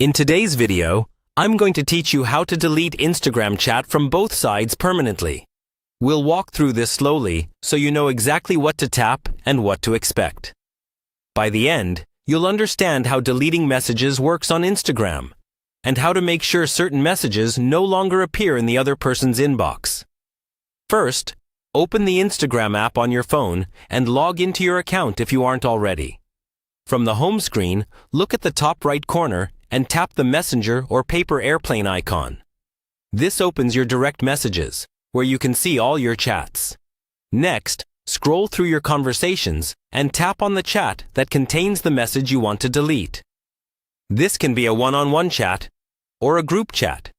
In today's video, I'm going to teach you how to delete Instagram chat from both sides permanently. We'll walk through this slowly so you know exactly what to tap and what to expect. By the end, you'll understand how deleting messages works on Instagram and how to make sure certain messages no longer appear in the other person's inbox. First, open the Instagram app on your phone and log into your account if you aren't already. From the home screen, look at the top right corner and tap the Messenger or Paper Airplane icon. This opens your direct messages, where you can see all your chats. Next, scroll through your conversations and tap on the chat that contains the message you want to delete. This can be a one-on-one chat or a group chat.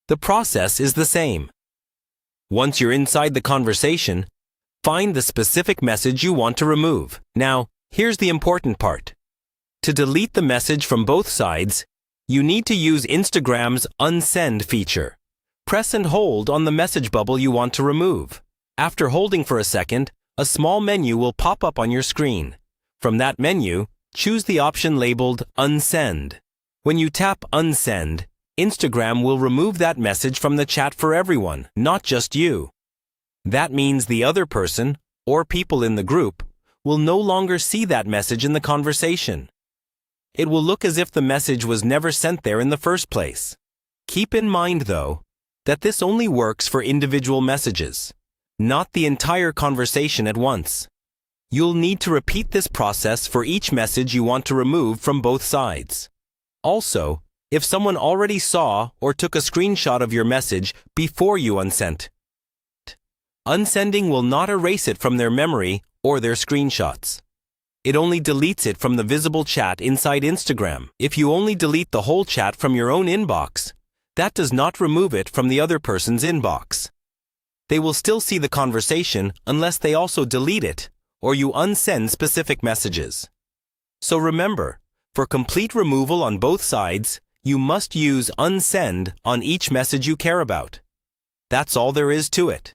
The process is the same. Once you're inside the conversation, find the specific message you want to remove. Now, here's the important part. To delete the message from both sides, you need to use Instagram's Unsend feature. Press and hold on the message bubble you want to remove. After holding for a second, a small menu will pop up on your screen. From that menu, choose the option labeled Unsend. When you tap Unsend, Instagram will remove that message from the chat for everyone, not just you. That means the other person, or people in the group, will no longer see that message in the conversation. It will look as if the message was never sent there in the first place. Keep in mind, though, that this only works for individual messages, not the entire conversation at once. You'll need to repeat this process for each message you want to remove from both sides. Also, if someone already saw or took a screenshot of your message before you unsent, unsending will not erase it from their memory or their screenshots. It only deletes it from the visible chat inside Instagram. If you only delete the whole chat from your own inbox, that does not remove it from the other person's inbox. They will still see the conversation unless they also delete it or you unsend specific messages. So remember, for complete removal on both sides, you must use Unsend on each message you care about. That's all there is to it.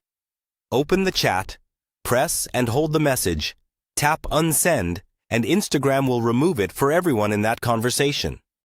Open the chat, press and hold the message, tap Unsend, and Instagram will remove it for everyone in that conversation.